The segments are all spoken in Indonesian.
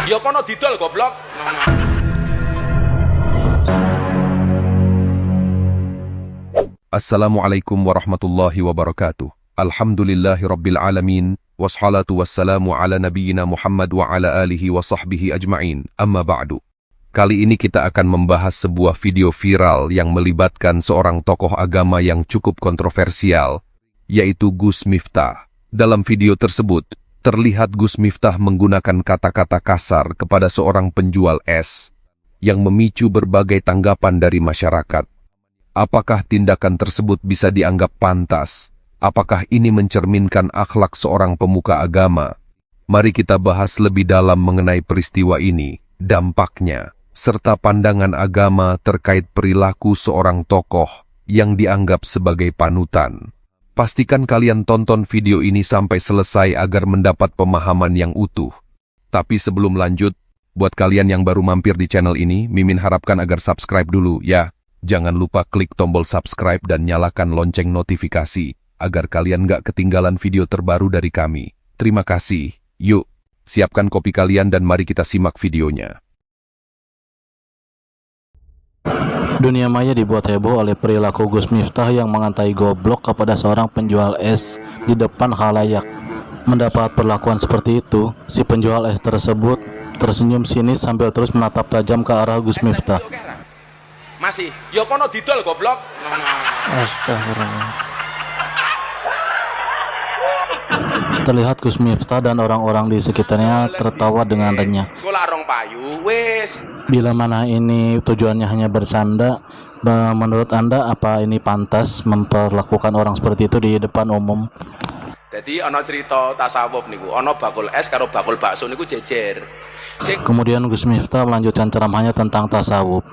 Ya kono didol goblok. Assalamualaikum warahmatullahi wabarakatuh. Alhamdulillahi rabbil alamin. Wassalatu wassalamu ala nabiyyina Muhammad wa ala alihi wa sahbihi ajma'in. Amma ba'du. Kali ini kita akan membahas sebuah video viral yang melibatkan seorang tokoh agama yang cukup kontroversial, yaitu Gus Miftah. Dalam video tersebut, terlihat Gus Miftah menggunakan kata-kata kasar kepada seorang penjual es, yang memicu berbagai tanggapan dari masyarakat. Apakah tindakan tersebut bisa dianggap pantas? Apakah ini mencerminkan akhlak seorang pemuka agama? Mari kita bahas lebih dalam mengenai peristiwa ini, dampaknya, serta pandangan agama terkait perilaku seorang tokoh yang dianggap sebagai panutan. Pastikan kalian tonton video ini sampai selesai agar mendapat pemahaman yang utuh. Tapi sebelum lanjut, buat kalian yang baru mampir di channel ini, Mimin harapkan agar subscribe dulu ya. Jangan lupa klik tombol subscribe dan nyalakan lonceng notifikasi, agar kalian gak ketinggalan video terbaru dari kami. Terima kasih. Yuk, siapkan kopi kalian dan mari kita simak videonya. Dunia maya dibuat heboh oleh perilaku Gus Miftah yang mengantai goblok kepada seorang penjual es di depan khalayak. Mendapat perlakuan seperti itu, si penjual es tersebut tersenyum sinis sambil terus menatap tajam ke arah Gus Miftah. Masih, ya kono didol goblok. Astagfirullah. Terlihat Gus Miftah dan orang-orang di sekitarnya tertawa dengan renyah. Kula rong payu, wis. Bila mana ini tujuannya hanya bersanda, menurut Anda apa ini pantas memperlakukan orang seperti itu di depan umum? Jadi ana cerita tasawuf niku, ana bakul es karo bakul bakso niku jejer. Kemudian Gus Miftah melanjutkan ceramahnya tentang tasawuf.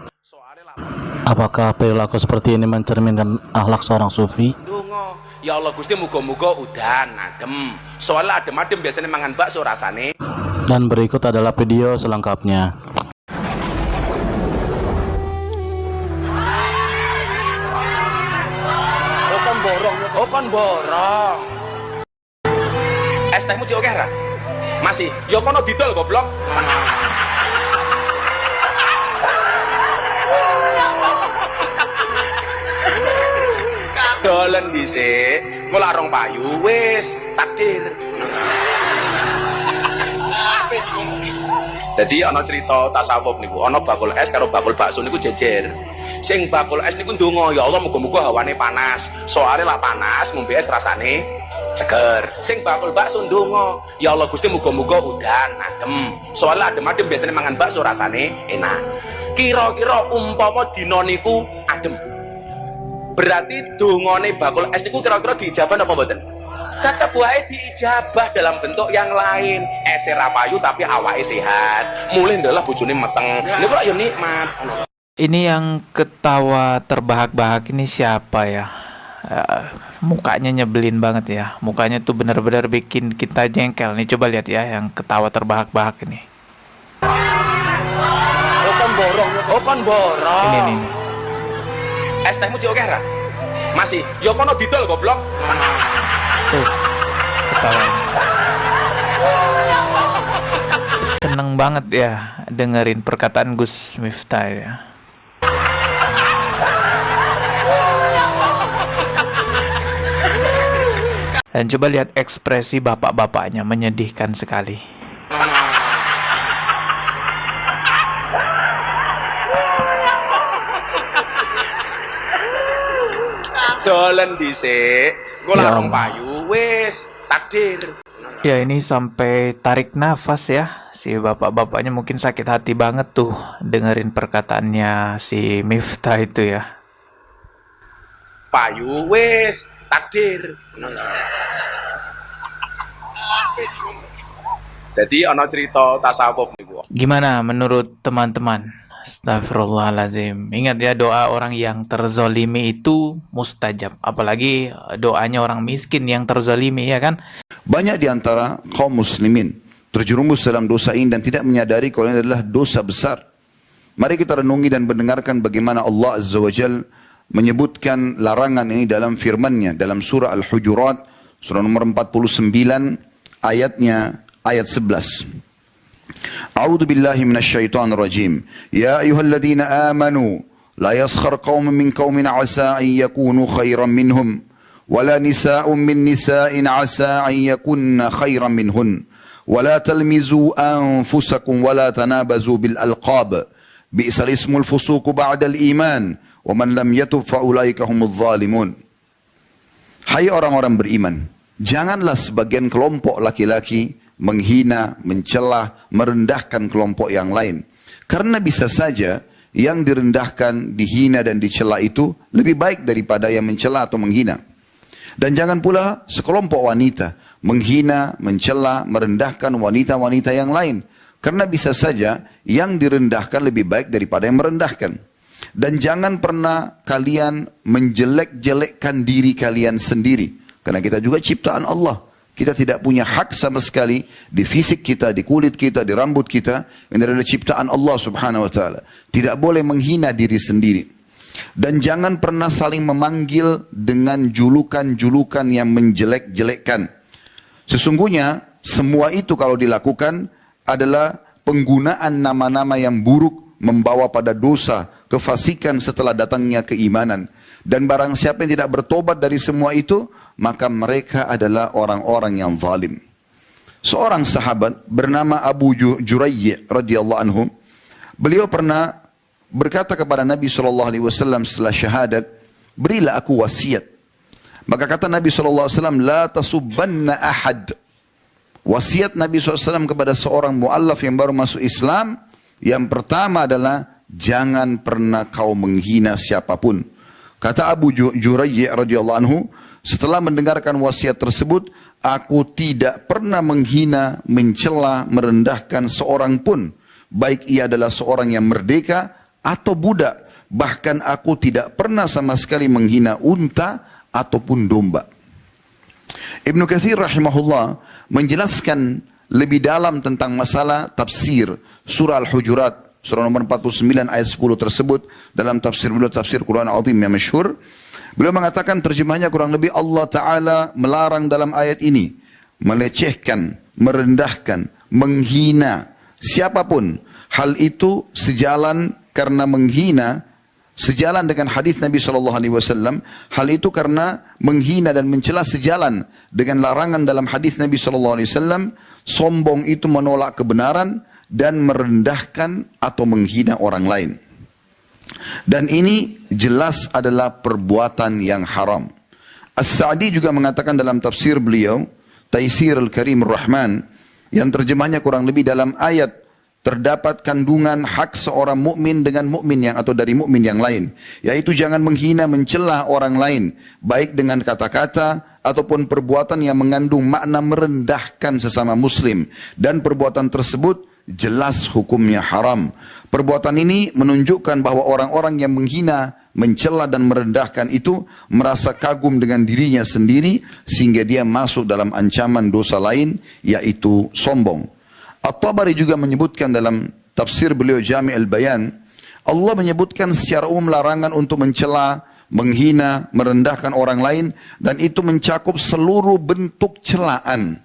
Apakah perilaku seperti ini mencerminkan akhlak seorang sufi? Donga, ya Allah Gusti muga-muga udan adem. Soalnya adem-adem biasanya mangan bakso rasane. Dan berikut adalah video selengkapnya. Kon borong. Es tehmu cek oke ra? Masih, ya kono didol goblok. Dolen dhisik, kula rong payu wis takdir. Jadi ana cerita tasawuf niku, ana bakul es karo bakul bakso niku jejer. Sing bakul es niku ndonga, ya Allah muga-muga hawane panas. Soale lak panas ngombe es rasane seger. Sing bakul bakso ndonga, ya Allah Gusti muga-muga udan adem. Soale adem-adem biasanya mangan bakso rasane enak. Kira-kira umpama dina niku adem, berarti dongane bakul es niku kira-kira diijabah apa mboten? Tetep wae diijabah dalam bentuk yang lain. Ese ra payu tapi awake sehat. Mulih ndelah bojone meteng. Niku lak yo nikmat. Ini yang ketawa terbahak-bahak ini siapa ya? Mukanya nyebelin banget ya. Mukanya tuh benar-benar bikin kita jengkel. Nih coba lihat ya yang ketawa terbahak-bahak ini. Kon borong. Ini. Es tehmu cek oke ra? Masih, ya kono didol goblok. Tuh, ketawa. Seneng banget ya dengerin perkataan Gus Miftah ya. Dan coba lihat ekspresi bapak-bapaknya, menyedihkan sekali. Dolen dhisik, kula Ya rong Allah. payu wis takdir. Ya ini sampai tarik nafas ya. Si bapak-bapaknya mungkin sakit hati banget tuh dengerin perkataannya si Miftah itu ya. Payu wis takdir. Jadi ana cerita tasawuf niku. Gimana menurut teman-teman? Astagfirullahaladzim. Ingat ya, doa orang yang terzolimi itu mustajab. Apalagi doanya orang miskin yang terzolimi, ya kan? Banyak di antara kaum muslimin terjerumus dalam dosa ini dan tidak menyadari kalau ini adalah dosa besar. Mari kita renungi dan mendengarkan bagaimana Allah Azza wa Jal menyebutkan larangan ini dalam firman-Nya dalam surah Al-Hujurat surah nomor 49 ayatnya ayat 11. A'udzu billahi minasyaitonir rajim. Ya ayyuhalladzina amanu la yaskhar qaumun min qaumin 'asa an yakunu khairan minhum wala nisa'un min nisa'in 'asa an yakunna khairan minhun wala talmizu anfusakum wala tanabazu bil alqab bi'sal ismul fusuq ba'dal iman wa man lam yatub fa ulaika humudz zalimun. Hai orang-orang beriman, janganlah sebagian kelompok laki-laki menghina, mencela, merendahkan kelompok yang lain. Karena bisa saja yang direndahkan, dihina dan dicela itu lebih baik daripada yang mencela atau menghina. Dan jangan pula sekelompok wanita menghina, mencela, merendahkan wanita-wanita yang lain. Karena bisa saja yang direndahkan lebih baik daripada yang merendahkan. Dan jangan pernah kalian menjelek-jelekkan diri kalian sendiri. Karena kita juga ciptaan Allah. Kita tidak punya hak sama sekali di fisik kita, di kulit kita, di rambut kita. Ini adalah ciptaan Allah subhanahu wa ta'ala. Tidak boleh menghina diri sendiri. Dan jangan pernah saling memanggil dengan julukan-julukan yang menjelek-jelekkan. Sesungguhnya semua itu kalau dilakukan adalah penggunaan nama-nama yang buruk membawa pada dosa, kefasikan setelah datangnya keimanan. Dan barang siapa yang tidak bertobat dari semua itu, maka mereka adalah orang-orang yang zalim. Seorang sahabat bernama Abu Jurayy radhiyallahu anhu, beliau pernah berkata kepada Nabi SAW setelah syahadat, berilah aku wasiat. Maka kata Nabi SAW, la tasubbanna ahad. Wasiat Nabi SAW kepada seorang mu'allaf yang baru masuk Islam, yang pertama adalah, jangan pernah kau menghina siapapun. Kata Abu Jurayy radhiyallahu anhu, setelah mendengarkan wasiat tersebut, aku tidak pernah menghina, mencela, merendahkan seorang pun, baik ia adalah seorang yang merdeka atau budak. Bahkan aku tidak pernah sama sekali menghina unta ataupun domba. Ibnu Katsir rahimahullah menjelaskan lebih dalam tentang masalah tafsir surah Al-Hujurat, surah nomor 49 ayat 10 tersebut dalam tafsir beliau, tafsir Quran Azim yang masyhur. Beliau mengatakan terjemahnya kurang lebih, Allah Ta'ala melarang dalam ayat ini melecehkan, merendahkan, menghina siapapun. Hal itu sejalan karena menghina, sejalan dengan hadis Nabi SAW. Hal itu karena menghina dan mencela sejalan dengan larangan dalam hadis Nabi SAW. Sombong itu menolak kebenaran dan merendahkan atau menghina orang lain. Dan ini jelas adalah perbuatan yang haram. As-Sa'di juga mengatakan dalam tafsir beliau, Taisir Al-Karim Ar-Rahman, yang terjemahnya kurang lebih dalam ayat, terdapat kandungan hak seorang mukmin dengan mukmin yang atau dari mukmin yang lain, yaitu jangan menghina, mencela orang lain, baik dengan kata-kata ataupun perbuatan yang mengandung makna merendahkan sesama muslim, dan perbuatan tersebut jelas hukumnya haram. Perbuatan ini menunjukkan bahwa orang-orang yang menghina, mencela dan merendahkan itu merasa kagum dengan dirinya sendiri sehingga dia masuk dalam ancaman dosa lain, yaitu sombong. At-Tabari juga menyebutkan dalam tafsir beliau Jami' al-Bayan, Allah menyebutkan secara umum larangan untuk mencela, menghina, merendahkan orang lain, dan itu mencakup seluruh bentuk celaan.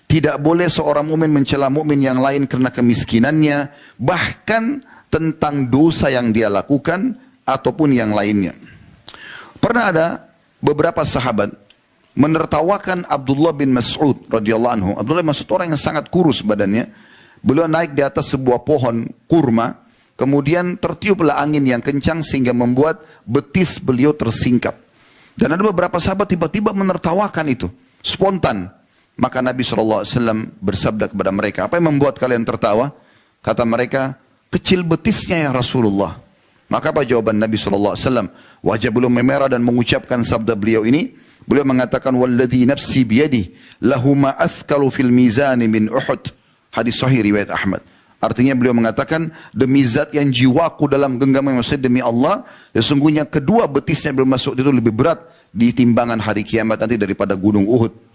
Tidak boleh seorang mukmin mencela mukmin yang lain karena kemiskinannya, bahkan tentang dosa yang dia lakukan ataupun yang lainnya. Pernah ada beberapa sahabat menertawakan Abdullah bin Mas'ud radhiyallahu anhu. Abdullah bin Mas'ud orang yang sangat kurus badannya. Beliau naik di atas sebuah pohon kurma, kemudian tertiuplah angin yang kencang sehingga membuat betis beliau tersingkap. Dan ada beberapa sahabat tiba-tiba menertawakan itu, spontan. Maka Nabi SAW bersabda kepada mereka, apa yang membuat kalian tertawa? Kata mereka, kecil betisnya ya Rasulullah. Maka apa jawaban Nabi SAW? Wajah beliau memerah dan mengucapkan sabda beliau ini. Beliau mengatakan, walladhi nafsi biyadih, lahuma athkalu fil mizani min Uhud. Hadis sahih riwayat Ahmad. Artinya beliau mengatakan, demi zat yang jiwaku dalam genggaman, maksudnya demi Allah, sesungguhnya kedua betisnya beliau masuk itu lebih berat di timbangan hari kiamat nanti daripada gunung Uhud.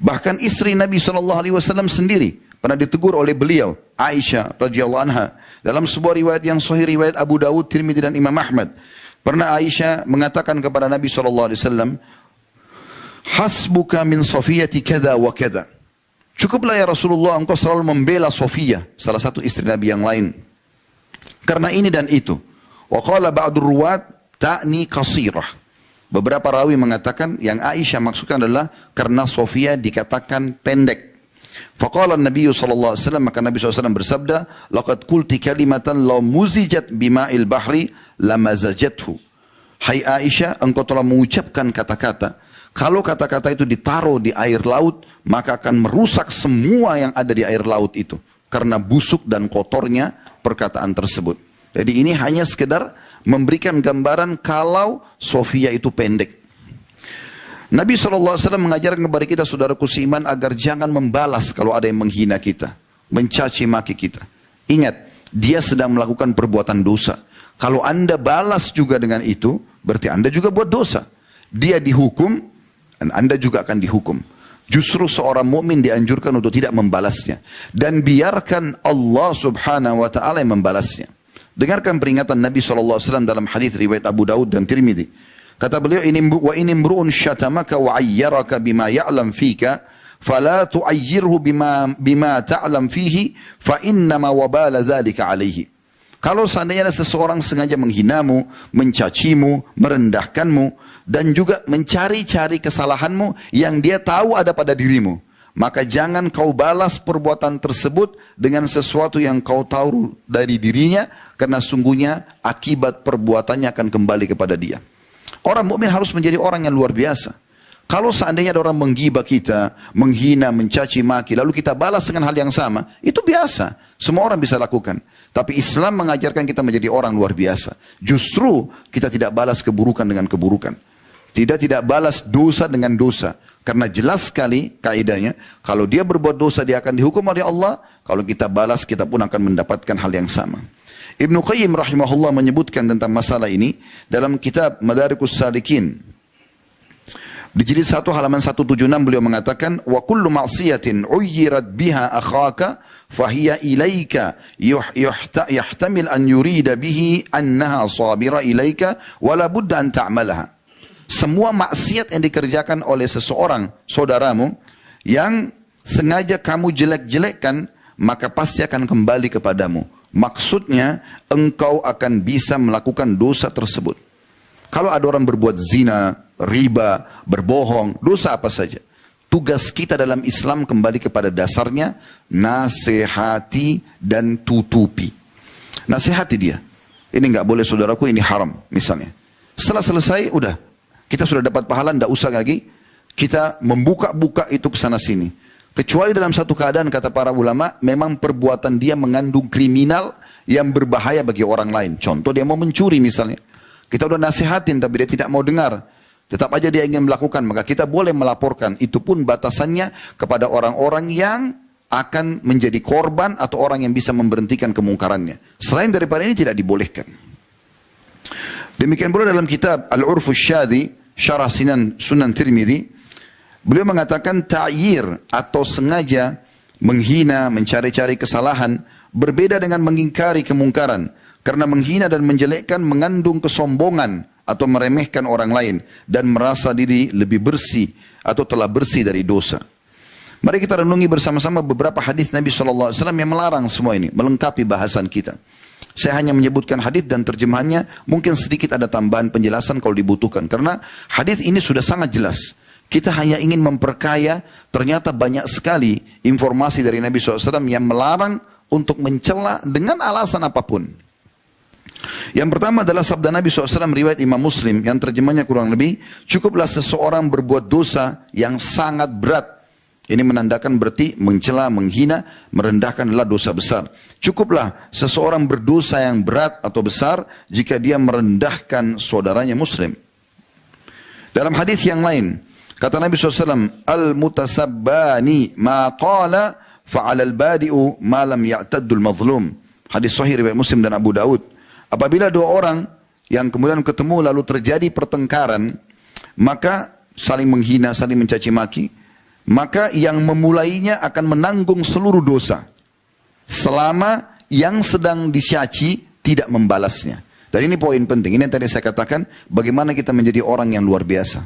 Bahkan istri Nabi SAW sendiri pernah ditegur oleh beliau, Aisyah radhiyallahu anha, dalam sebuah riwayat yang sahih riwayat Abu Dawud, Tirmidzi dan Imam Ahmad. Pernah Aisyah mengatakan kepada Nabi SAW, hasbuka min safiyati kada wa kada. Cukuplah ya Rasulullah engkau selalu membela Sofia, salah satu istri Nabi yang lain. Karena ini dan itu. Wa qala ba'dur ruwat ta'ni qasirah. Beberapa rawi mengatakan yang Aisyah maksudkan adalah karena Sofia dikatakan pendek. Faqala Nabi sallallahu alaihi wasallam, maka Nabi SAW bersabda, laqad qulti kalimatan law muzijat bima'il bahri lamazajathu. Hai Aisyah, engkau telah mengucapkan kata-kata, kalau kata-kata itu ditaruh di air laut, maka akan merusak semua yang ada di air laut itu. Karena busuk dan kotornya perkataan tersebut. Jadi ini hanya sekedar memberikan gambaran kalau Sofia itu pendek. Nabi SAW mengajarkan kepada kita, saudaraku seiman, agar jangan membalas kalau ada yang menghina kita, mencaci maki kita. Ingat, dia sedang melakukan perbuatan dosa. Kalau anda balas juga dengan itu, berarti anda juga buat dosa. Dia dihukum, dan anda juga akan dihukum. Justru seorang mukmin dianjurkan untuk tidak membalasnya. Dan biarkan Allah subhanahu wa ta'ala yang membalasnya. Dengarkan peringatan Nabi SAW dalam hadis riwayat Abu Daud dan Tirmidzi. Kata beliau, wa in imru'un syatamaka wa ayyaraka bima ya'lam fika, fala tu'ayyirhu bima ta'lam fihi, fa innama wabala dzalika alaihi. Kalau seandainya ada seseorang sengaja menghinamu, mencacimu, merendahkanmu, dan juga mencari-cari kesalahanmu yang dia tahu ada pada dirimu, maka jangan kau balas perbuatan tersebut dengan sesuatu yang kau tahu dari dirinya, karena sungguhnya akibat perbuatannya akan kembali kepada dia. Orang mukmin harus menjadi orang yang luar biasa. Kalau seandainya ada orang menggibah kita, menghina, mencaci maki, lalu kita balas dengan hal yang sama, itu biasa. Semua orang bisa lakukan. Tapi Islam mengajarkan kita menjadi orang luar biasa. Justru kita tidak balas keburukan dengan keburukan. Tidak balas dosa dengan dosa. Karena jelas sekali kaidahnya, kalau dia berbuat dosa dia akan dihukum oleh Allah. Kalau kita balas, kita pun akan mendapatkan hal yang sama. Ibnu Qayyim rahimahullah menyebutkan tentang masalah ini dalam kitab Madarikus Salikin. Di jilid 1 halaman 176 beliau mengatakan, wa kullu ma'siyatin uyyirat biha akhaka fahiya ilaika yahtamil an yurida bihi annaha sabira ilaika wala budda an ta'malaha. Semua maksiat yang dikerjakan oleh seseorang saudaramu yang sengaja kamu jelek-jelekkan, maka pasti akan kembali kepadamu. Maksudnya engkau akan bisa melakukan dosa tersebut. Kalau ada orang berbuat zina, riba, berbohong, dosa apa saja, tugas kita dalam Islam kembali kepada dasarnya, nasihati dan tutupi. Nasihati dia, ini nggak boleh saudaraku, ini haram misalnya. Setelah selesai, udah, kita sudah dapat pahala, nggak usah lagi kita membuka-buka itu ke sana sini. Kecuali dalam satu keadaan, kata para ulama, memang perbuatan dia mengandung kriminal yang berbahaya bagi orang lain. Contoh, dia mau mencuri misalnya. Kita udah nasihatin tapi dia tidak mau dengar. Tetap aja dia ingin melakukan, maka kita boleh melaporkan. Itu pun batasannya kepada orang-orang yang akan menjadi korban atau orang yang bisa memberhentikan kemungkarannya. Selain daripada ini tidak dibolehkan. Demikian pula dalam kitab Al-Urfus Syadhi, Syarah Sunan Tirmidzi, beliau mengatakan ta'yir atau sengaja menghina, mencari-cari kesalahan, berbeda dengan mengingkari kemungkaran. Karena menghina dan menjelekkan mengandung kesombongan atau meremehkan orang lain dan merasa diri lebih bersih atau telah bersih dari dosa. Mari kita renungi bersama-sama beberapa hadis Nabi SAW yang melarang semua ini, melengkapi bahasan kita. Saya hanya menyebutkan hadis dan terjemahannya, mungkin sedikit ada tambahan penjelasan kalau dibutuhkan. Karena hadis ini sudah sangat jelas. Kita hanya ingin memperkaya, ternyata banyak sekali informasi dari Nabi SAW yang melarang untuk mencela dengan alasan apapun. Yang pertama adalah sabda Nabi SAW riwayat Imam Muslim yang terjemahnya kurang lebih, cukuplah seseorang berbuat dosa yang sangat berat. Ini menandakan berarti mencela, menghina, merendahkan adalah dosa besar. Cukuplah seseorang berdosa yang berat atau besar jika dia merendahkan saudaranya Muslim. Dalam hadis yang lain, kata Nabi SAW, al-mutasabbani ma qala fa'alal badi'u ma lam ya'taddul mazlum. Hadis sahih riwayat Muslim dan Abu Daud. Apabila dua orang yang kemudian ketemu lalu terjadi pertengkaran, maka saling menghina, saling mencaci maki, maka yang memulainya akan menanggung seluruh dosa selama yang sedang dicaci tidak membalasnya. Dan ini poin penting. Ini yang tadi saya katakan, bagaimana kita menjadi orang yang luar biasa.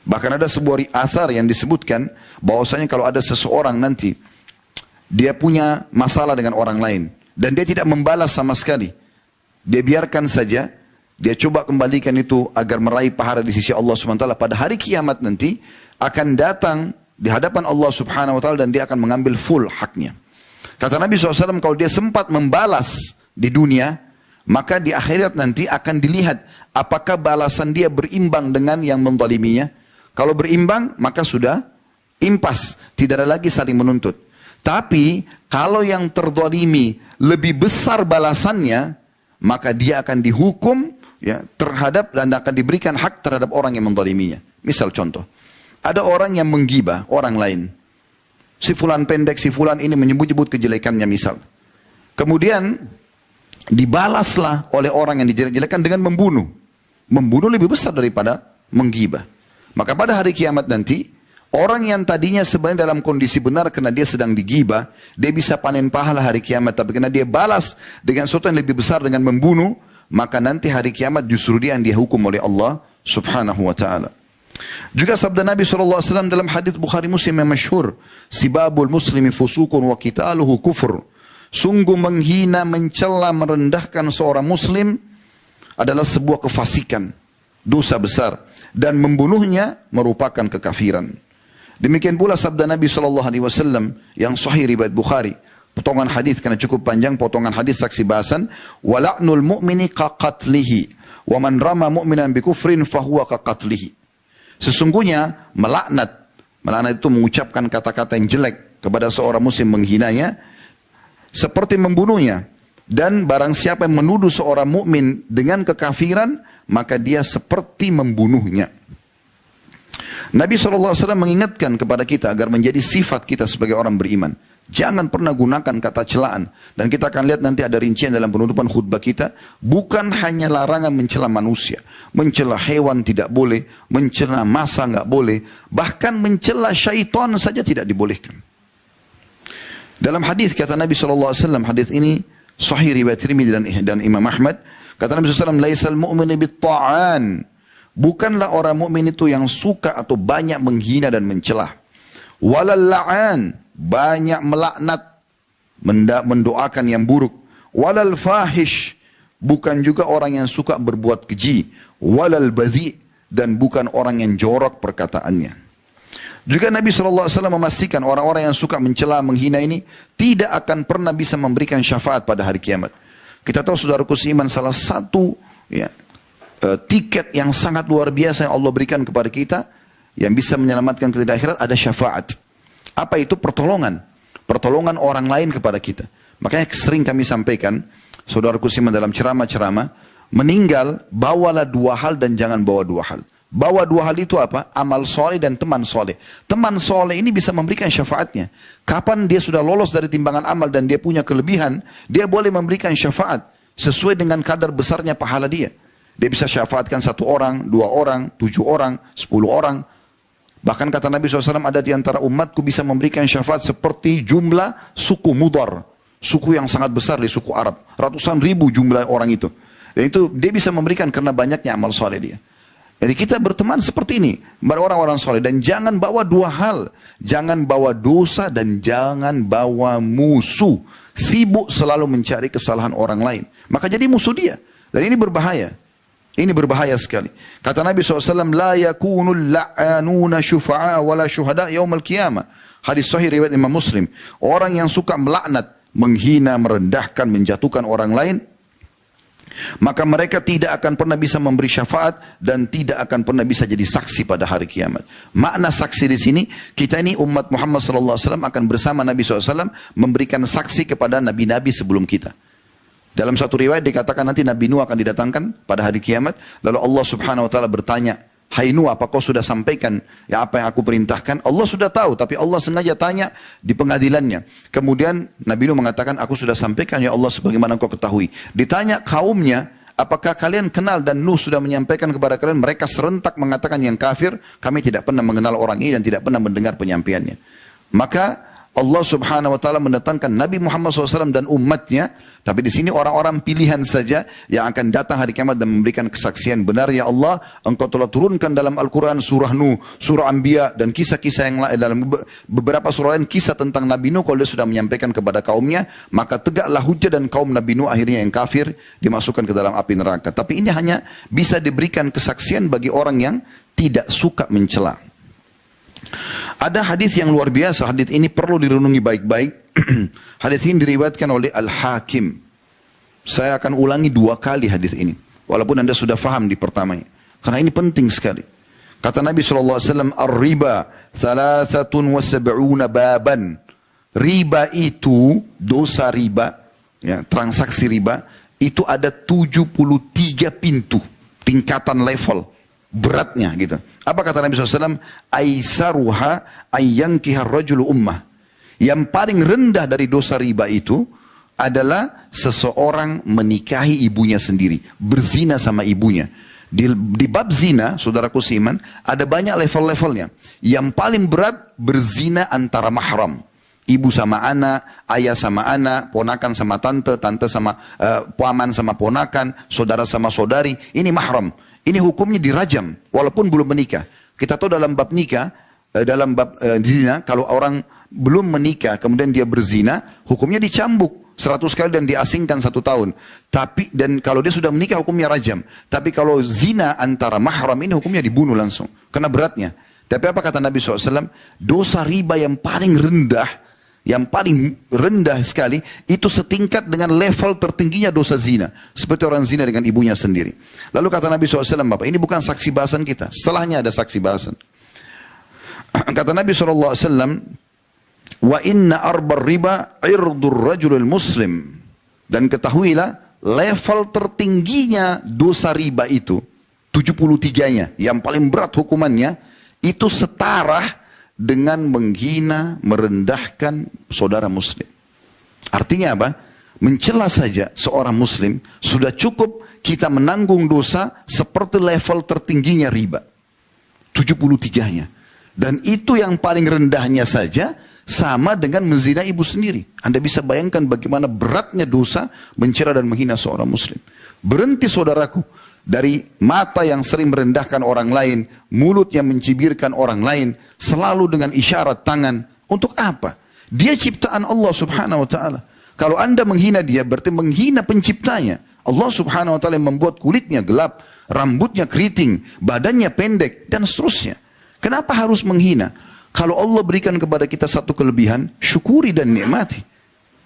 Bahkan ada sebuah athar yang disebutkan bahwasanya kalau ada seseorang nanti dia punya masalah dengan orang lain dan dia tidak membalas sama sekali, dia biarkan saja, dia coba kembalikan itu agar meraih pahala di sisi Allah SWT. Pada hari kiamat nanti akan datang di hadapan Allah Subhanahu Wa Taala dan dia akan mengambil full haknya. Kata Nabi SAW, kalau dia sempat membalas di dunia, maka di akhirat nanti akan dilihat apakah balasan dia berimbang dengan yang menzaliminya. Kalau berimbang, maka sudah impas, tidak ada lagi saling menuntut. Tapi kalau yang terzalimi lebih besar balasannya, maka dia akan dihukum ya, terhadap dan akan diberikan hak terhadap orang yang menzaliminya. Misal contoh, ada orang yang menggibah orang lain. Si fulan pendek, si fulan ini menyebut-nyebut kejelekannya misal. Kemudian dibalaslah oleh orang yang dijelek-jelekan dengan membunuh. Membunuh lebih besar daripada menggibah. Maka pada hari kiamat nanti, orang yang tadinya sebenarnya dalam kondisi benar karena dia sedang digibah, dia bisa panen pahala hari kiamat. Tapi karena dia balas dengan sesuatu yang lebih besar dengan membunuh, maka nanti hari kiamat justru dia yang dihukum oleh Allah Subhanahu Wa Taala. Juga sabda Nabi SAW dalam hadis Bukhari Muslim yang masyhur, sibabul muslimi fusukun wa qitaluhu kufur. Sungguh menghina, mencela, merendahkan seorang muslim adalah sebuah kefasikan, dosa besar, dan membunuhnya merupakan kekafiran. Demikian pula sabda Nabi SAW yang sahih riwayat Bukhari. Potongan hadis karena cukup panjang, potongan hadis saksi bahasan, wala'nul mu'mini qaqatlihi wa man rama mu'minan bikufrin fahuwa qaqatlihi. Sesungguhnya melaknat itu mengucapkan kata-kata yang jelek kepada seorang muslim, menghinanya seperti membunuhnya. Dan barang siapa yang menuduh seorang mukmin dengan kekafiran, maka dia seperti membunuhnya. Nabi SAW mengingatkan kepada kita agar menjadi sifat kita sebagai orang beriman. Jangan pernah gunakan kata celaan. Dan kita akan lihat nanti ada rincian dalam penutupan khutbah kita. Bukan hanya larangan mencela manusia. Mencela hewan tidak boleh. Mencela massa nggak boleh. Bahkan mencela syaitan saja tidak dibolehkan. Dalam hadis kata Nabi SAW, hadis ini sahih riwayat Tirmidzi dan Imam Ahmad. Kata Nabi SAW, laisal mu'minu bit-ta'an. Bukanlah orang mukmin itu yang suka atau banyak menghina dan mencela. Walal la'an, banyak melaknat, mendoakan yang buruk. Walal fahish, bukan juga orang yang suka berbuat keji. Walal badhi, dan bukan orang yang jorok perkataannya. Juga Nabi SAW memastikan orang-orang yang suka mencela, menghina ini tidak akan pernah bisa memberikan syafaat pada hari kiamat. Kita tahu saudaraku seiman, salah satu tiket yang sangat luar biasa yang Allah berikan kepada kita yang bisa menyelamatkan kita di akhirat ada syafaat. Apa itu? Pertolongan. Pertolongan orang lain kepada kita. Makanya sering kami sampaikan, saudaraku seiman, dalam ceramah-ceramah, meninggal bawalah dua hal dan jangan bawa dua hal. Bawa dua hal itu apa? Amal soleh dan teman soleh. Teman soleh ini bisa memberikan syafaatnya. Kapan dia sudah lolos dari timbangan amal dan dia punya kelebihan, dia boleh memberikan syafaat sesuai dengan kadar besarnya pahala dia. Dia bisa syafaatkan 1 orang, 2 orang, 7 orang, 10 orang. Bahkan kata Nabi SAW, ada di antara umatku bisa memberikan syafaat seperti jumlah suku Mudar. Suku yang sangat besar di suku Arab. Ratusan ribu jumlah orang itu. Dan itu dia bisa memberikan karena banyaknya amal soleh dia. Jadi kita berteman seperti ini. Orang-orang soleh. Dan jangan bawa dua hal. Jangan bawa dosa dan jangan bawa musuh. Sibuk selalu mencari kesalahan orang lain. Maka jadi musuh dia. Dan ini berbahaya. Ini berbahaya sekali. Kata Nabi SAW, la yakunul la'anuna syufa'a wala syuhada yaumal qiyamah. Hadis sahih riwayat Imam Muslim. Orang yang suka melaknat, menghina, merendahkan, menjatuhkan orang lain, maka mereka tidak akan pernah bisa memberi syafaat dan tidak akan pernah bisa jadi saksi pada hari kiamat. Makna saksi di sini, kita ini umat Muhammad SAW akan bersama Nabi SAW memberikan saksi kepada nabi-nabi sebelum kita. Dalam satu riwayat dikatakan nanti Nabi Nuh akan didatangkan pada hari kiamat. Lalu Allah Subhanahu Wa Taala bertanya, hai Nuh, apa kau sudah sampaikan ya apa yang aku perintahkan? Allah sudah tahu, tapi Allah sengaja tanya di pengadilannya. Kemudian Nabi Nuh mengatakan, aku sudah sampaikan ya Allah sebagaimana kau ketahui. Ditanya kaumnya, apakah kalian kenal? Dan Nuh sudah menyampaikan kepada kalian. Mereka serentak mengatakan yang kafir, kami tidak pernah mengenal orang ini dan tidak pernah mendengar penyampaiannya. Maka Allah subhanahu wa ta'ala mendatangkan Nabi Muhammad SAW dan umatnya, tapi di sini orang-orang pilihan saja yang akan datang hari kiamat dan memberikan kesaksian, benar ya Allah, engkau telah turunkan dalam Al-Quran surah Nuh, surah Anbiya, dan kisah-kisah yang lain, dalam beberapa surah lain kisah tentang Nabi Nuh, kalau dia sudah menyampaikan kepada kaumnya, maka tegaklah hujah dan kaum Nabi Nuh akhirnya yang kafir dimasukkan ke dalam api neraka. Tapi ini hanya bisa diberikan kesaksian bagi orang yang tidak suka mencela. Ada hadis yang luar biasa, hadis ini perlu direnungi baik-baik. Hadis ini diriwayatkan oleh Al-Hakim. Saya akan ulangi 2 kali hadis ini, walaupun Anda sudah faham di pertamanya, karena ini penting sekali. Kata Nabi SAW, Ar-riba 73 baban. Riba itu, dosa riba, ya, transaksi riba, itu ada 73 pintu, tingkatan level, beratnya gitu. Apa kata Nabi SAW? Aisaruha ayyankihar rajulu ummah. Yang paling rendah dari dosa riba itu adalah seseorang menikahi ibunya sendiri, berzina sama ibunya. Di bab zina, saudaraku seiman, ada banyak level-levelnya. Yang paling berat, berzina antara mahram. Ibu sama anak, ayah sama anak, ponakan sama tante, tante sama paman sama ponakan, saudara sama saudari. Ini mahram. Ini hukumnya dirajam, walaupun belum menikah. Kita tahu dalam bab nikah, dalam bab zina, kalau orang belum menikah, kemudian dia berzina, hukumnya dicambuk 100 kali dan diasingkan 1 tahun. Dan kalau dia sudah menikah, hukumnya rajam. Tapi kalau zina antara mahram ini, hukumnya dibunuh langsung, karena beratnya. Tapi apa kata Nabi SAW? Dosa riba yang paling rendah, yang paling rendah sekali, itu setingkat dengan level tertingginya dosa zina. Seperti orang zina dengan ibunya sendiri. Lalu kata Nabi SAW, Bapak, ini bukan saksi bahasan kita. Setelahnya ada saksi bahasan. Kata Nabi SAW, wa inna arbar riba irdur rajulul muslim. Dan ketahuilah, level tertingginya dosa riba itu, 73-nya, yang paling berat hukumannya, itu setara dengan menghina, merendahkan saudara muslim. Artinya apa? Mencela saja seorang muslim, sudah cukup kita menanggung dosa seperti level tertingginya riba. 73-nya. Dan itu yang paling rendahnya saja, sama dengan menzina ibu sendiri. Anda bisa bayangkan bagaimana beratnya dosa mencela dan menghina seorang muslim. Berhenti saudaraku, dari mata yang sering merendahkan orang lain, mulut yang mencibirkan orang lain, selalu dengan isyarat tangan. Untuk apa? Dia ciptaan Allah subhanahu wa ta'ala. Kalau Anda menghina dia, berarti menghina penciptanya. Allah subhanahu wa ta'ala yang membuat kulitnya gelap, rambutnya keriting, badannya pendek, dan seterusnya. Kenapa harus menghina? Kalau Allah berikan kepada kita satu kelebihan, syukuri dan nikmati.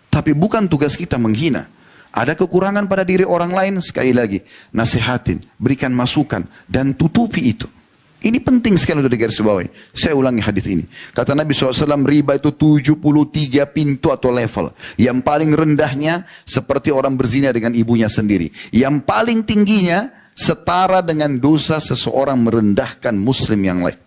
Tapi bukan tugas kita menghina. Ada kekurangan pada diri orang lain, sekali lagi, nasihatin, berikan masukan, dan tutupi itu. Ini penting sekali untuk digarisbawahi. Saya ulangi hadis ini. Kata Nabi SAW, riba itu 73 pintu atau level. Yang paling rendahnya, seperti orang berzina dengan ibunya sendiri. Yang paling tingginya, setara dengan dosa seseorang merendahkan muslim yang lain.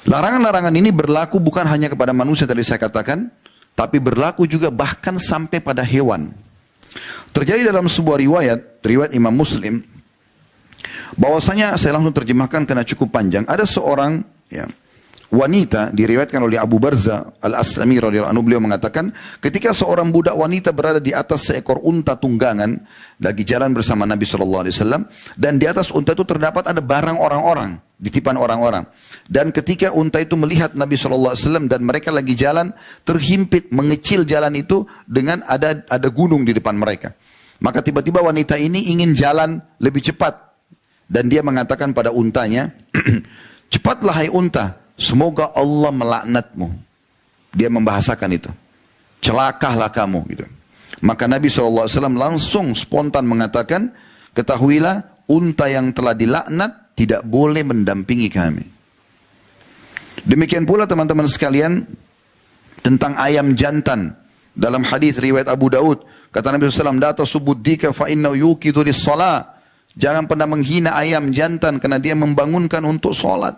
Larangan-larangan ini berlaku bukan hanya kepada manusia tadi saya katakan, tapi berlaku juga bahkan sampai pada hewan. Terjadi dalam sebuah riwayat Imam Muslim, bahwasanya saya langsung terjemahkan karena cukup panjang. Ada seorang wanita, diriwayatkan oleh Abu Barza Al-Aslami radhiyallahu anhu, beliau mengatakan, ketika seorang budak wanita berada di atas seekor unta tunggangan, lagi jalan bersama Nabi SAW, dan di atas unta itu terdapat ada barang orang-orang, titipan orang-orang. Dan ketika unta itu melihat Nabi SAW dan mereka lagi jalan, terhimpit, mengecil jalan itu dengan ada gunung di depan mereka. Maka tiba-tiba wanita ini ingin jalan lebih cepat. Dan dia mengatakan pada untanya, cepatlah hai unta, semoga Allah melaknatmu. Dia membahasakan itu. Celakalah kamu. Gitu. Maka Nabi SAW langsung spontan mengatakan, ketahuilah unta yang telah dilaknat tidak boleh mendampingi kami. Demikian pula teman-teman sekalian tentang ayam jantan. Dalam hadis riwayat Abu Daud, kata Nabi SAW, "Data subuddika fa inna yuqitu lis-shalah." Jangan pernah menghina ayam jantan karena dia membangunkan untuk sholat.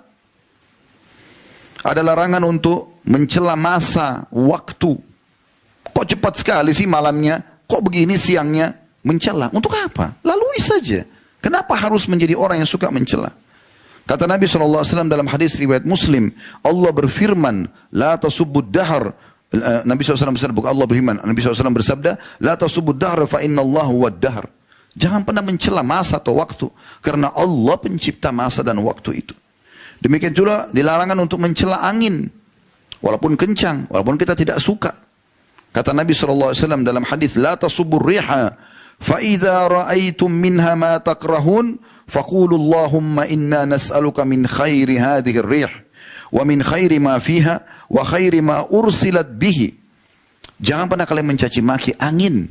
Ada larangan untuk mencela masa, waktu. Kok cepat sekali sih malamnya? Kok begini siangnya? Mencela. Untuk apa? Lalui saja. Kenapa harus menjadi orang yang suka mencela? Kata Nabi SAW dalam hadis riwayat Muslim, Allah berfirman, la tasubbud dahar. Nabi SAW bersabda, bukan Allah berfirman, Nabi SAW bersabda, la tasubbud dahar fa inna Allah huwad dahar. Jangan pernah mencela masa atau waktu, karena Allah pencipta masa dan waktu itu. Demikian juga dilarangan untuk mencela angin, walaupun kencang, walaupun kita tidak suka. Kata Nabi SAW dalam hadis, la tasubbur riha, fa idza ra'aitum minha ma takrahun, faqulu Allahumma inna nas'aluka min khairi hadhihi ar-rih wa min khairi ma fiha wa khairi ma ursilat bihi. Jangan pernah kalian mencaci maki angin,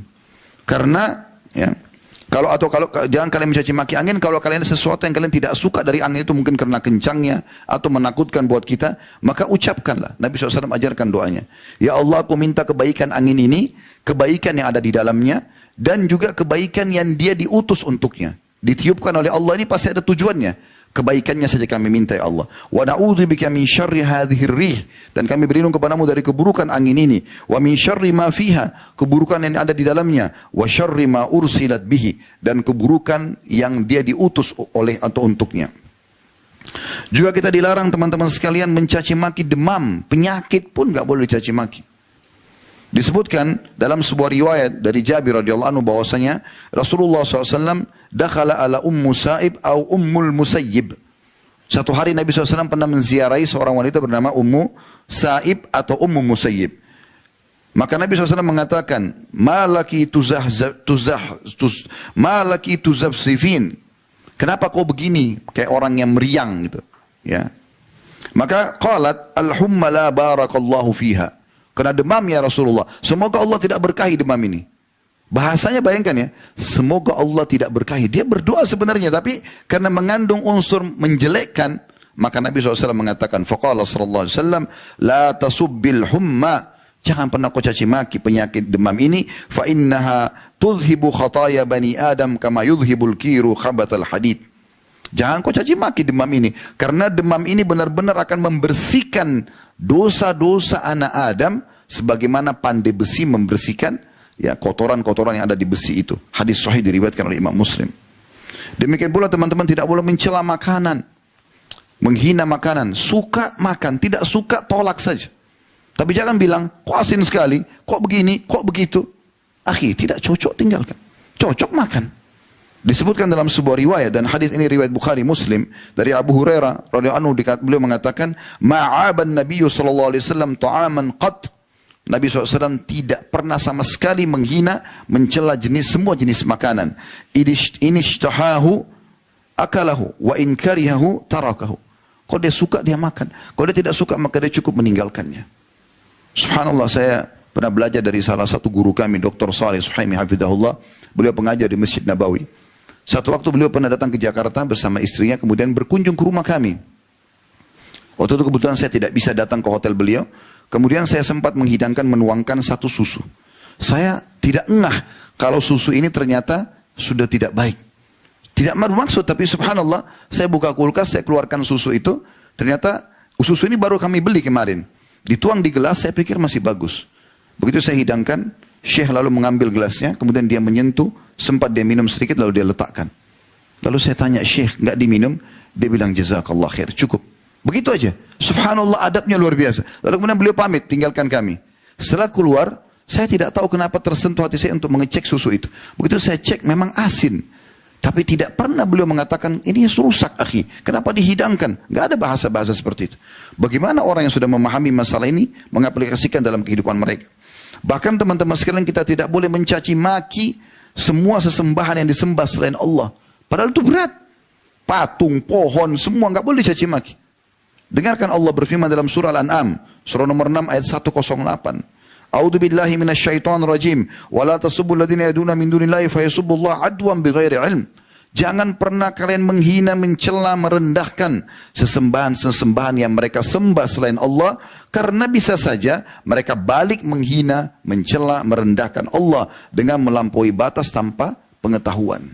karena ya, kalau jangan kalian mencaci maki angin kalau kalian sesuatu yang kalian tidak suka dari angin itu, mungkin karena kencangnya atau menakutkan buat kita, maka ucapkanlah. Nabi SAW ajarkan doanya, ya Allah, aku minta kebaikan angin ini, kebaikan yang ada di dalamnya, dan juga kebaikan yang dia diutus untuknya. Ditiupkan oleh Allah ini pasti ada tujuannya. Kebaikannya saja kami minta, ya Allah. Wa na'udzubika min syarri hadhir rih, dan kami berlindung kepadamu dari keburukan angin ini. Wa min syarri ma fiha, keburukan yang ada di dalamnya. Wa syarri ma ursilat bihi, dan keburukan yang dia diutus oleh atau untuknya. Juga kita dilarang teman-teman sekalian mencaci maki demam, penyakit pun enggak boleh dicaci maki. Disebutkan dalam sebuah riwayat dari Jabir radhiyallahu anhu bahwasanya Rasulullah SAW dakhala ala Ummu Sa'ib atau Ummul Musayyib. Satu hari Nabi SAW pernah menziarahi seorang wanita bernama Ummu Sa'ib atau Ummu Musayyib. Maka Nabi SAW mengatakan, malaki tuzafsifin. Kenapa kau begini kayak orang yang meriang gitu, ya. Maka qalat al-humma la barakallahu fiha. Kena demam ya Rasulullah, semoga Allah tidak berkahi demam ini. Bahasanya bayangkan ya, semoga Allah tidak berkahi. Dia berdoa sebenarnya, tapi karena mengandung unsur menjelekkan, maka Nabi SAW mengatakan, faqala sallallahu alaihi wasallam, la tasubbil humma. Jangan pernah kau caci maki penyakit demam ini, fa innaha tudhibu khataya bani Adam kama yudhibul kiru khabatal hadid. Jangan kau caci maki demam ini, karena demam ini benar-benar akan membersihkan dosa-dosa anak Adam sebagaimana pandai besi membersihkan ya kotoran-kotoran yang ada di besi itu. Hadis sahih diriwayatkan oleh Imam Muslim. Demikian pula teman-teman tidak boleh mencela makanan, menghina makanan. Suka makan, tidak suka tolak saja. Tapi jangan bilang, kok asin sekali, kok begini, kok begitu. Akhi, tidak cocok, tinggalkan. Cocok makan. Disebutkan dalam sebuah riwayat, dan hadis ini riwayat Bukhari Muslim dari Abu Hurairah radhiyallahu anhu, beliau mengatakan, ma'aban Nabi sallallahu alaihi wasallam ta'aman qat. Nabi SAW tidak pernah sama sekali menghina, mencela semua jenis makanan. Inishtahahu akalahu wa in karihahu tarakahu. Kalau dia suka dia makan, kalau dia tidak suka maka dia cukup meninggalkannya. Subhanallah, saya pernah belajar dari salah satu guru kami, Dr. Saleh Suhaimi hafidhahullah. Beliau pengajar di Masjid Nabawi. Satu waktu beliau pernah datang ke Jakarta bersama istrinya, kemudian berkunjung ke rumah kami. Waktu itu kebetulan saya tidak bisa datang ke hotel beliau. Kemudian saya sempat menghidangkan, menuangkan satu susu. Saya tidak ngeh kalau susu ini ternyata sudah tidak baik. Tidak bermaksud, tapi subhanallah, saya buka kulkas, saya keluarkan susu itu. Ternyata susu ini baru kami beli kemarin. Dituang di gelas, saya pikir masih bagus. Begitu saya hidangkan, Syekh lalu mengambil gelasnya, kemudian dia menyentuh, sempat dia minum sedikit, lalu dia letakkan. Lalu saya tanya, Syekh, enggak diminum? Dia bilang, jazakallah khair, cukup. Begitu aja. Subhanallah, adabnya luar biasa. Lalu kemudian beliau pamit, tinggalkan kami. Setelah keluar, saya tidak tahu kenapa tersentuh hati saya untuk mengecek susu itu. Begitu saya cek, memang asin. Tapi tidak pernah beliau mengatakan, ini rusak akhi, kenapa dihidangkan? Enggak ada bahasa-bahasa seperti itu. Bagaimana orang yang sudah memahami masalah ini, mengaplikasikan dalam kehidupan mereka. Bahkan teman-teman sekalian, kita tidak boleh mencaci maki semua sesembahan yang disembah selain Allah. Padahal itu berat. Patung, pohon, semua enggak boleh dicaci maki. Dengarkan Allah berfirman dalam surah Al-An'am, surah nomor 6 ayat 108. A'udzu billahi minasyaitonir rajim. Wa la tasubbul ladzina yad'una min dunillahi fayasubbullaha adwan bighairi ilm. Jangan pernah kalian menghina, mencela, merendahkan sesembahan-sesembahan yang mereka sembah selain Allah, karena bisa saja mereka balik menghina, mencela, merendahkan Allah dengan melampaui batas tanpa pengetahuan.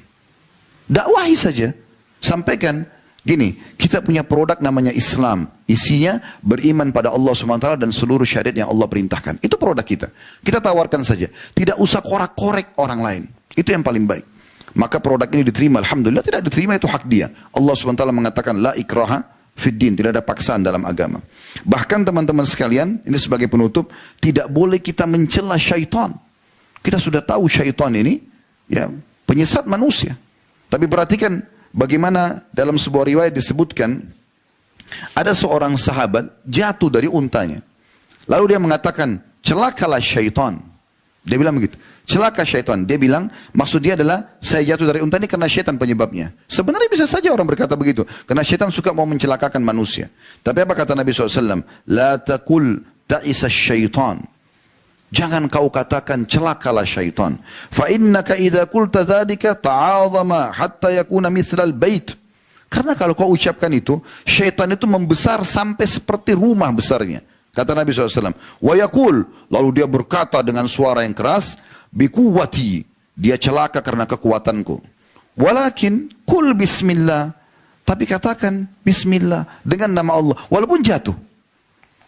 Dakwahi saja, sampaikan. Gini, kita punya produk namanya Islam. Isinya beriman pada Allah SWT dan seluruh syariat yang Allah perintahkan. Itu produk kita. Kita tawarkan saja. Tidak usah korek-korek orang lain. Itu yang paling baik. maka produk ini diterima. Alhamdulillah, tidak diterima itu hak dia. Allah SWT mengatakan la ikraha fid din, tidak ada paksaan dalam agama. Bahkan teman-teman sekalian, ini sebagai penutup, tidak boleh kita mencela syaitan. Kita sudah tahu syaitan ini ya penyesat manusia. Tapi perhatikan bagaimana dalam sebuah riwayat disebutkan ada seorang sahabat jatuh dari untanya. Lalu dia mengatakan, celakalah syaitan. Dia bilang begitu, celaka syaitan. Dia bilang, maksud dia adalah, saya jatuh dari unta ini karena syaitan penyebabnya. Sebenarnya bisa saja orang berkata begitu, karena syaitan suka mau mencelakakan manusia. Tapi apa kata Nabi SAW? La takul ta'isa syaitan. Jangan kau katakan celakalah syaitan. Fa innaka idza qulta dzalika ta'azama hatta yakuna mithlal bait. Karena kalau kau ucapkan itu, syaitan itu membesar sampai seperti rumah besarnya. Kata Nabi SAW. Wa yaqul, lalu dia berkata dengan suara yang keras, bikuwati, dia celaka karena kekuatanku. Walakin kul bismillah, tapi katakan bismillah dengan nama Allah, walaupun jatuh.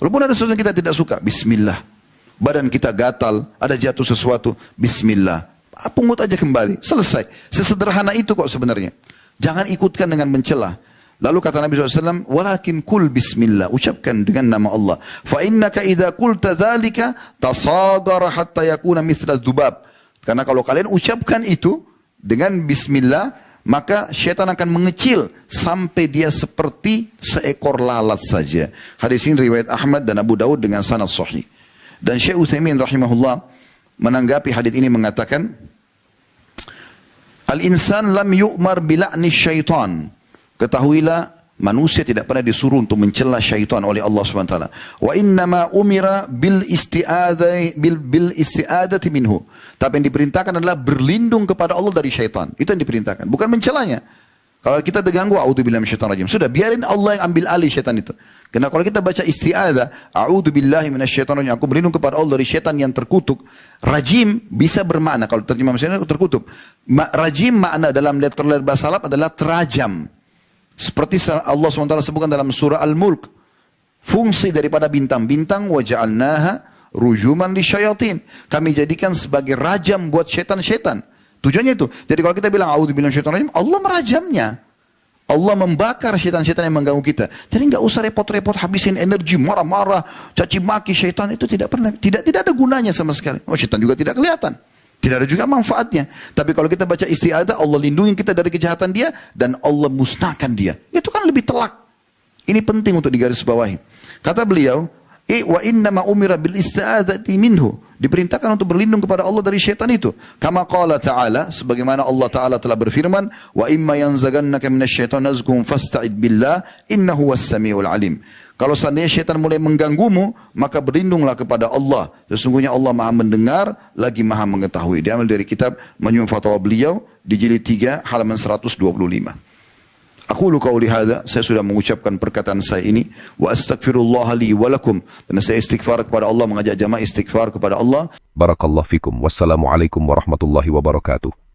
Walaupun ada sesuatu yang kita tidak suka, bismillah. Badan kita gatal, ada jatuh sesuatu, bismillah. Pungut aja kembali, selesai. Sesederhana itu kok sebenarnya. Jangan ikutkan dengan mencela. Lalu kata Nabi SAW, walakin kul bismillah, ucapkan dengan nama Allah. Fa innaka idza qulta dzalika tasadara hatta yakuna mithla dzubab. Karena kalau kalian ucapkan itu dengan bismillah, maka syaitan akan mengecil sampai dia seperti seekor lalat saja. Hadis ini riwayat Ahmad dan Abu Daud dengan sanad sahih. Dan Syekh Utsaimin rahimahullah menanggapi hadis ini mengatakan, al-insan lam yu'mar bila'ni syaitan. Ketahuilah manusia tidak pernah disuruh untuk mencela syaitan oleh Allah SWT. Wa innama umira bil isti'adati minhu. Tapi yang diperintahkan adalah berlindung kepada Allah dari syaitan. Itu yang diperintahkan, bukan mencelanya. Kalau kita terganggu, a'udzubillahi minasyaitonir rajim. Sudah, biarin Allah yang ambil alih syaitan itu. Karena kalau kita baca isti'adzah, a'udzubillahi minasyaitonir rajim, aku berlindung kepada Allah dari syaitan yang terkutuk. Rajim bisa bermakna, kalau terjemah misalnya terkutuk. Rajim makna dalam letter bahasa Arab adalah terajam. Seperti Allah SWT sebutkan dalam surah Al-Mulk. Fungsi daripada bintang-bintang, waja'alnaha rujuman li syayatin. Kami jadikan sebagai rajam buat syaitan-syaitan. Tujuannya itu. Jadi kalau kita bilang a'udzubillahi minasyaitonir rajim, Allah merajamnya. Allah membakar syaitan-syaitan yang mengganggu kita. Jadi nggak usah repot-repot habisin energi, marah-marah, caci maki syaitan, itu tidak pernah, tidak ada gunanya sama sekali. Oh, syaitan juga tidak kelihatan. Tidak ada juga manfaatnya. Tapi kalau kita baca isti'adzah, Allah lindungi kita dari kejahatan dia dan Allah musnahkan dia. Itu kan lebih telak. Ini penting untuk digarisbawahi. Kata beliau, wa innama umira bil isti'adzati minhu. Diperintahkan untuk berlindung kepada Allah dari syaitan itu. Kama qala ta'ala, sebagaimana Allah Ta'ala telah berfirman, wa imma yanzagannaka minasyaitonir nazghun fasta'id billah innahu was-sami'ul alim. Kalau seandainya syaitan mulai mengganggumu, maka berlindunglah kepada Allah. Sesungguhnya Allah Maha mendengar lagi Maha mengetahui. Diambil dari kitab Majmu' Fatwa beliau di jilid 3 halaman 125. Aku qauli hadza, saya sudah mengucapkan perkataan saya ini, wa astaghfirullah li wa lakum, dan saya istighfar kepada Allah, mengajak jamaah istighfar kepada Allah. Barakallahu fikum. Wassalamualaikum warahmatullahi wabarakatuh.